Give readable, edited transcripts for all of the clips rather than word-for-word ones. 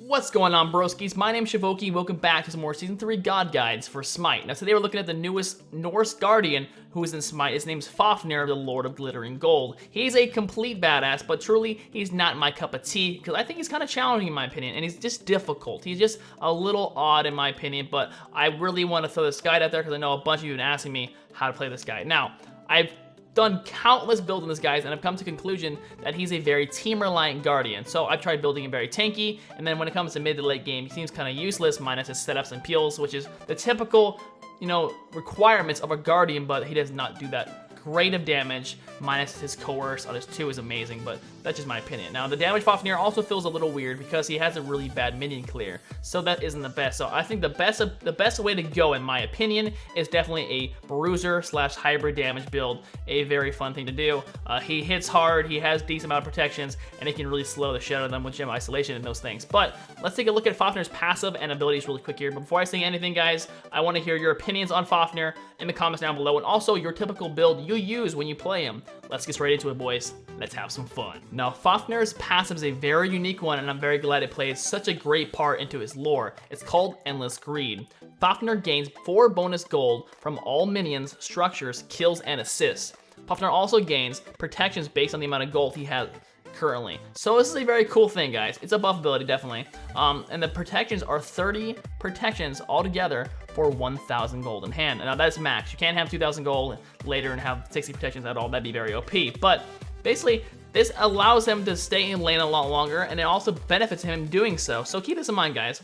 What's going on, broskies? My name's Shivoki. Welcome back to some more Season 3 God Guides for SMITE. Now today we're looking at the newest Norse Guardian who is in SMITE. His name's Fafnir, the Lord of Glittering Gold. He's a complete badass, but truly he's not my cup of tea because I think he's kind of challenging in my opinion, and he's just difficult. He's just a little odd in my opinion, but I really want to throw this guide out there because I know a bunch of you have been asking me how to play this guy. Now, I've done countless builds on this guy, and I've come to the conclusion that he's a very team-reliant Guardian. So I've tried building him very tanky, and then when it comes to mid to late game, he seems kind of useless, minus his setups and peels, which is the typical, requirements of a Guardian, but he does not do that great of damage, minus his coerce on his 2 is amazing, but that's just my opinion. Now, the damage Fafnir also feels a little weird because he has a really bad minion clear, so that isn't the best. So I think the best way to go, in my opinion, is definitely a bruiser / hybrid damage build. A very fun thing to do. He hits hard, he has decent amount of protections, and he can really slow the shit out of them with gem isolation and those things. But let's take a look at Fafnir's passive and abilities really quick here. But before I say anything, guys, I want to hear your opinions on Fafnir in the comments down below, and also your typical build you use when you play him. Let's get straight into it, boys. Let's have some fun. Now, Fafnir's passive is a very unique one, and I'm very glad it plays such a great part into his lore. It's called Endless Greed. Fafnir gains 4 bonus gold from all minions, structures, kills, and assists. Fafnir also gains protections based on the amount of gold he has currently. So this is a very cool thing, guys. It's a buff ability, definitely. And the protections are 30 protections altogether for 1,000 gold in hand. Now that's max. You can't have 2,000 gold later and have 60 protections at all. That'd be very OP. But basically, this allows him to stay in lane a lot longer, and it also benefits him doing so. So keep this in mind, guys.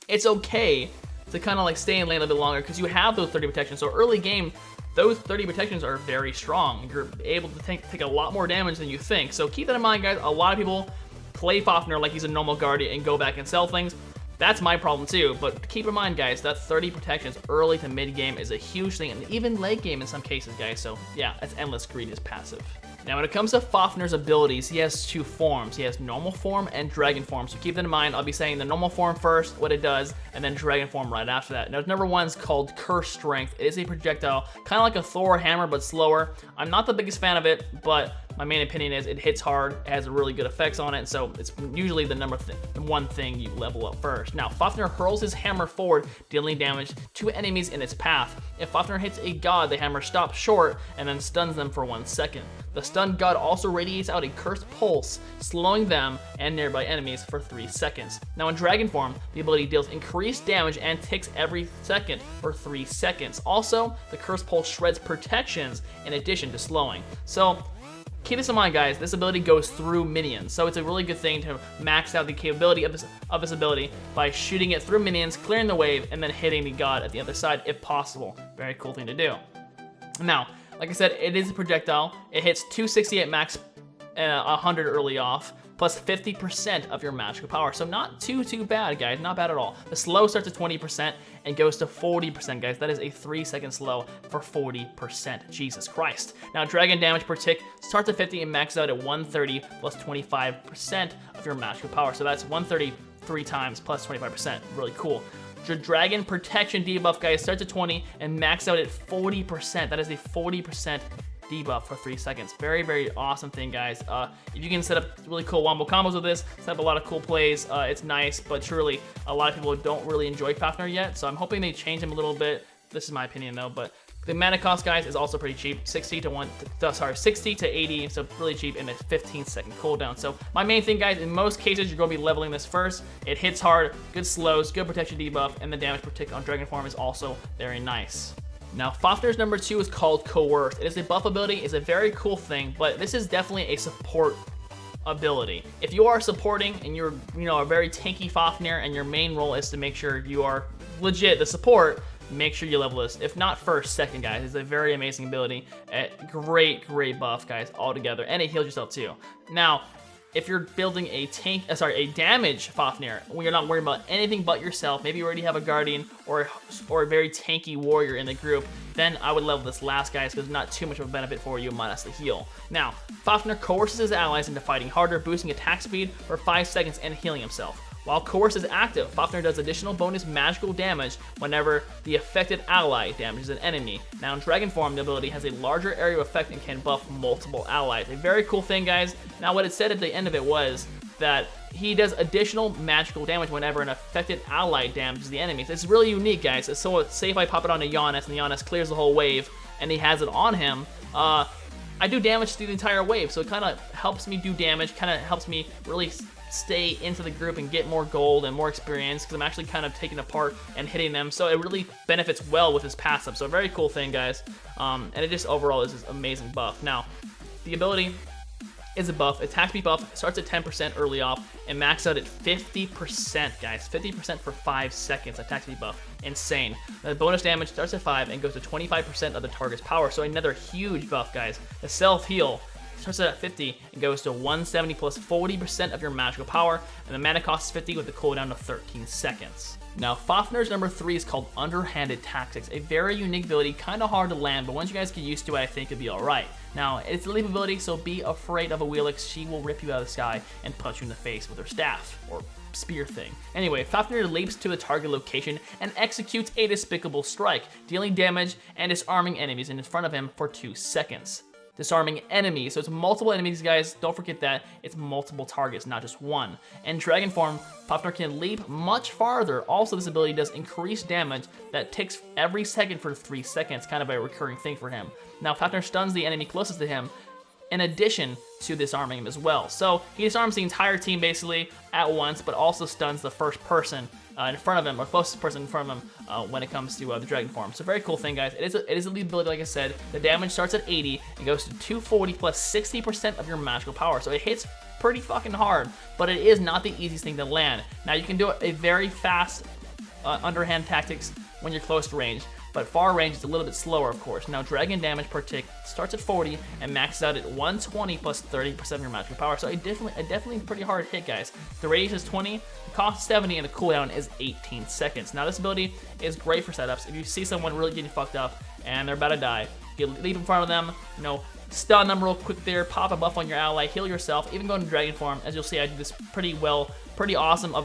It's okay to kind of like stay in lane a little bit longer because you have those 30 protections. So early game, those 30 protections are very strong. You're able to take a lot more damage than you think. So keep that in mind, guys. A lot of people play Fafnir like he's a normal Guardian and go back and sell things. That's my problem too, but keep in mind, guys, that 30 protections early to mid game is a huge thing, and even late game in some cases, guys. So yeah, that's Endless Greed is passive. Now, when it comes to Fafnir's abilities, he has 2 forms. He has normal form and dragon form. So keep that in mind. I'll be saying the normal form first, what it does, and then dragon form right after that. Now, number 1 is called Curse Strength. It is a projectile, kind of like a Thor hammer, but slower. I'm not the biggest fan of it, but my main opinion is it hits hard, it has really good effects on it, so it's usually the one thing you level up first. Now, Fafnir hurls his hammer forward, dealing damage to enemies in its path. If Fafnir hits a god, the hammer stops short and then stuns them for 1 second. The stunned god also radiates out a cursed pulse, slowing them and nearby enemies for 3 seconds. Now, in dragon form, the ability deals increased damage and ticks every second for 3 seconds. Also, the cursed pulse shreds protections in addition to slowing. So keep this in mind, guys. This ability goes through minions, so it's a really good thing to max out the capability of this ability by shooting it through minions, clearing the wave, and then hitting the god at the other side if possible. Very cool thing to do. Now, like I said, it is a projectile. It hits 268 max, 100 early off, plus 50% of your magical power. So not too bad, guys. Not bad at all. The slow starts at 20% and goes to 40%, guys. That is a 3-second slow for 40%. Jesus Christ. Now, dragon damage per tick starts at 50 and maxes out at 130 plus 25% of your magical power. So that's 130 3 times plus 25%. Really cool. Your dragon protection debuff, guys, starts at 20 and max out at 40%. That is a 40% debuff for 3 seconds. Very, very awesome thing, guys. If you can set up really cool Wombo Combos with this, set up a lot of cool plays, it's nice, but truly, a lot of people don't really enjoy Fafnir yet, so I'm hoping they change him a little bit. This is my opinion, though, but the mana cost, guys, is also pretty cheap. 60 to 80, so really cheap, in a 15-second cooldown. So my main thing, guys, in most cases, you're going to be leveling this first. It hits hard, good slows, good protection debuff, and the damage per tick on dragon form is also very nice. Now, Fafnir's number 2 is called Coerce. It is a buff ability. It's a very cool thing, but this is definitely a support ability. If you are supporting and you're, a very tanky Fafnir, and your main role is to make sure you are legit the support, make sure you level this. If not first, second, guys. It's a very amazing ability. Great buff, guys, altogether, and it heals yourself too. Now, if you're building a damage Fafnir, when you're not worried about anything but yourself, maybe you already have a Guardian or a very tanky warrior in the group, then I would level this last, guys, because not too much of a benefit for you minus the heal. Now, Fafnir coerces his allies into fighting harder, boosting attack speed for 5 seconds and healing himself. While Coerce is active, Fafnir does additional bonus magical damage whenever the affected ally damages an enemy. Now, in Dragon form, the ability has a larger area of effect and can buff multiple allies. A very cool thing, guys. Now, what it said at the end of it was, that he does additional magical damage whenever an affected ally damages the enemies. It's really unique, guys. So say if I pop it onto Giannis and Giannis clears the whole wave and he has it on him, I do damage through the entire wave, so it kind of helps me do damage, kind of helps me really stay into the group and get more gold and more experience, because I'm actually kind of taking apart and hitting them, so it really benefits well with his passive. So a very cool thing, guys, and it just overall is this amazing buff. Now, the ability is a buff. Attack speed buff starts at 10% early off and max out at 50%, guys. 50% for 5 seconds. Attack speed buff. Insane. The bonus damage starts at 5 and goes to 25% of the target's power. So another huge buff, guys. The self-heal starts at 50 and goes to 170 plus 40% of your magical power. And the mana cost is 50 with the cooldown of 13 seconds. Now, Fafnir's number 3 is called Underhanded Tactics, a very unique ability, kind of hard to land, but once you guys get used to it, I think it'll be alright. Now, it's a leap ability, so be afraid of a Wheelix. She will rip you out of the sky and punch you in the face with her staff, or spear thing. Anyway, Fafnir leaps to the target location and executes a despicable strike, dealing damage and disarming enemies in front of him for 2 seconds. Disarming enemies, so it's multiple enemies, guys. Don't forget that it's multiple targets, not just one. In Dragon form, Fafnir can leap much farther. Also, this ability does increased damage that ticks every second for 3 seconds, kind of a recurring thing for him. Now, Fafnir stuns the enemy closest to him, in addition to disarming him as well. So he disarms the entire team basically at once, but also stuns the first person in front of him, or closest person in front of him when it comes to the Dragon form. So very cool thing, guys. It is a lead ability, like I said. The damage starts at 80 and goes to 240 plus 60% of your magical power. So it hits pretty fucking hard, but it is not the easiest thing to land. Now you can do a very fast underhand tactics when you're close to range, but far range is a little bit slower, of course. Now, dragon damage per tick starts at 40 and maxes out at 120 plus 30% of your magical power. So a definitely pretty hard hit, guys. The radius is 20, the cost is 70, and the cooldown is 18 seconds. Now, this ability is great for setups. If you see someone really getting fucked up and they're about to die, you leap in front of them, you know, stun them real quick there, pop a buff on your ally, heal yourself, even go into dragon form. As you'll see, I do this pretty awesome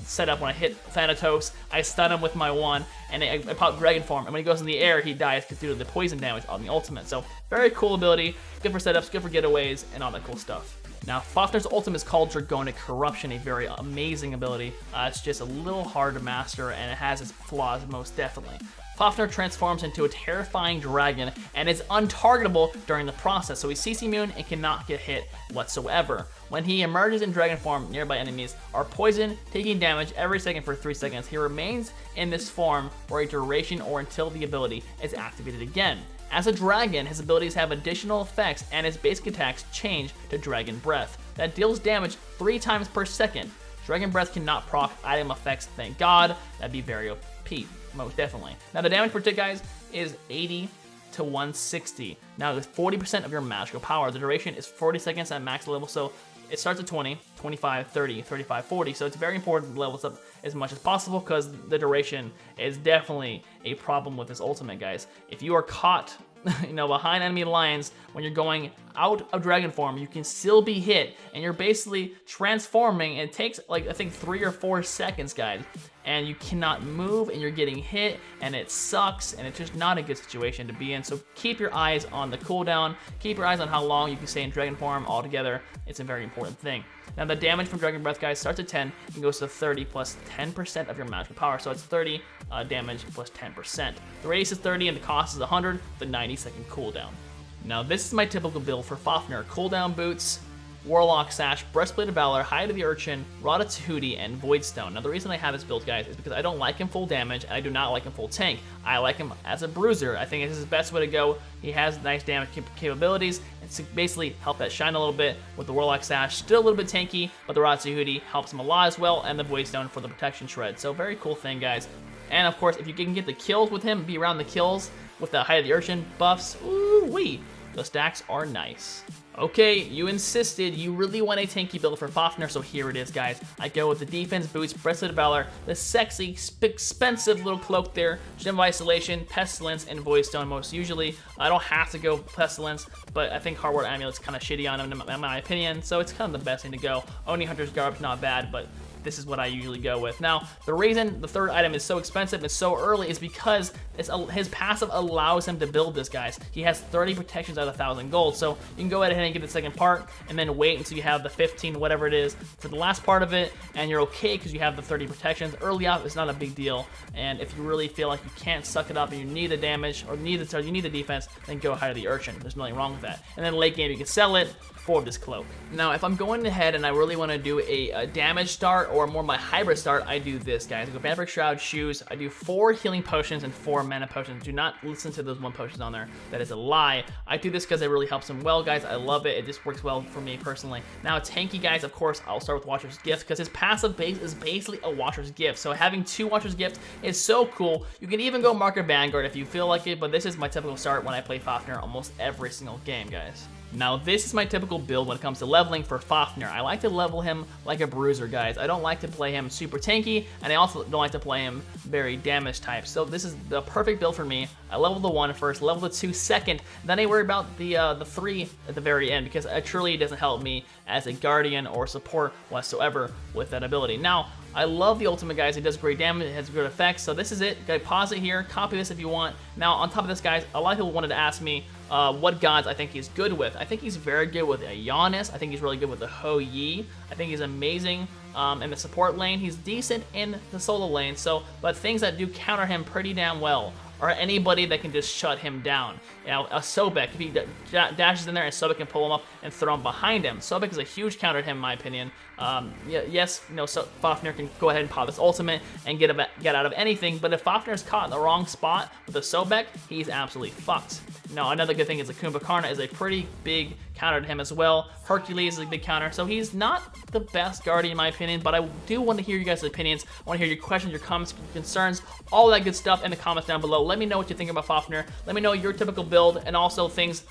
setup when I hit Thanatos. I stun him with my one, and I pop dragon form, and when he goes in the air, he dies due to the poison damage on the ultimate. So very cool ability, good for setups, good for getaways, and all that cool stuff. Now, Fafnir's ultimate is called Dragonic Corruption, a very amazing ability. It's just a little hard to master, and it has its flaws most definitely. Fafnir transforms into a terrifying dragon and is untargetable during the process, so he's CC immune and cannot get hit whatsoever. When he emerges in dragon form, nearby enemies are poisoned, taking damage every second for 3 seconds. He remains in this form for a duration or until the ability is activated again. As a dragon, his abilities have additional effects and his basic attacks change to Dragon Breath that deals damage 3 times per second. Dragon Breath cannot proc item effects, thank God. That'd be very OP, most definitely. Now the damage per tick, guys, is 80 to 160. Now with 40% of your magical power. The duration is 40 seconds at max level, so it starts at 20, 25, 30, 35, 40. So it's very important to level this up as much as possible because the duration is definitely a problem with this ultimate, guys. If you are caught behind enemy lines when you're going out of dragon form, you can still be hit, and you're basically transforming. It takes like I think 3 or 4 seconds, guys, and you cannot move, and you're getting hit, and it sucks, and it's just not a good situation to be in. So keep your eyes on the cooldown, keep your eyes on how long you can stay in dragon form altogether. It's a very important thing. Now the damage from Dragon Breath, guys, starts at 10 and goes to 30 plus 10% of your magical power. So it's 30 damage plus 10%. The radius is 30 and the cost is 100 with a 90-second cooldown. Now this is my typical build for Fafnir. Cooldown boots, Warlock Sash, Breastplate of Valor, Hide of the Urchin, Rod of Tahuti, and Voidstone. Now the reason I have this build, guys, is because I don't like him full damage, and I do not like him full tank. I like him as a bruiser. I think this is his best way to go. He has nice damage capabilities, and to basically help that shine a little bit with the Warlock Sash. Still a little bit tanky, but the Rod of Tahuti helps him a lot as well, and the Voidstone for the protection shred. So very cool thing, guys. And of course, if you can get the kills with him, be around the kills with the Hide of the Urchin buffs, ooh-wee, the stacks are nice. Okay, you insisted, you really want a tanky build for Fafnir, so here it is, guys. I go with the defense boots, Breastplate of Valor, the sexy, expensive little cloak there, Gem of Isolation, Pestilence, and Voidstone most usually. I don't have to go Pestilence, but I think Hardware Amulet's kind of shitty on him in my opinion, so it's kind of the best thing to go. Oni Hunter's Garb's not bad, but this is what I usually go with. Now, the reason the third item is so expensive and so early is because his passive allows him to build this, guys. He has 30 protections out of 1,000 gold, so you can go ahead and get the second part and then wait until you have the 15, whatever it is, for the last part of it, and you're okay because you have the 30 protections. Early out is not a big deal, and if you really feel like you can't suck it up and you need the damage or you need the defense, then go hire the Urchin. There's nothing wrong with that. And then late game, you can sell it for this cloak. Now, if I'm going ahead and I really want to do a damage start or more my hybrid start, I do this, guys. I go Vampiric Shroud, Shoes. I do 4 healing potions and 4 mana potions. Do not listen to those 1 potions on there. That is a lie. I do this because it really helps him well, guys. I love it. It just works well for me personally. Now, tanky, guys, of course, I'll start with Watcher's Gift because his passive base is basically a Watcher's Gift. So having 2 Watcher's Gifts is so cool. You can even go Market Vanguard if you feel like it, but this is my typical start when I play Fafnir almost every single game, guys. Now, this is my typical build when it comes to leveling for Fafnir. I like to level him like a bruiser, guys. I don't like to play him super tanky, and I also don't like to play him very damage type. So this is the perfect build for me. I level the 1 first, level the 2 second, then I worry about the 3 at the very end because it truly doesn't help me as a guardian or support whatsoever with that ability. Now, I love the ultimate, guys. It does great damage. It has good effects. So this is it. Guys, pause it here. Copy this if you want. Now, on top of this, guys, a lot of people wanted to ask me what gods I think he's good with. I think he's very good with a Giannis. I think he's really good with the Ho Yi. I think he's amazing in the support lane. He's decent in the solo lane. But things that do counter him pretty damn well or anybody that can just shut him down. You know, a Sobek, if he dashes in there and Sobek can pull him up and throw him behind him. Sobek is a huge counter to him, in my opinion. Yes, you know, Fafnir can go ahead and pop his ultimate and get out of anything, but if Fafnir's caught in the wrong spot with a Sobek, he's absolutely fucked. Now, another good thing is the Kumbhakarna is a pretty big counter to him as well. Hercules is a big counter, so he's not the best guardian in my opinion, but I do want to hear you guys' opinions. I want to hear your questions, your comments, your concerns, all that good stuff in the comments down below. Let me know what you think about Fafnir. Let me know your typical build and also things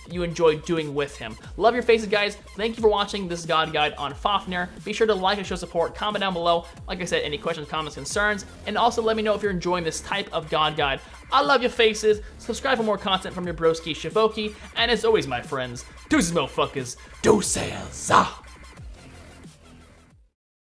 you enjoy doing with him. Love your faces, guys. Thank you for watching this God Guide on Fafnir. Be sure to like and show support. Comment down below. Like I said, any questions, comments, concerns, and also let me know if you're enjoying this type of God Guide. I love your faces. Subscribe for more content from your broski Shivoki. And as always, my friends, deuces, motherfuckers, deuces.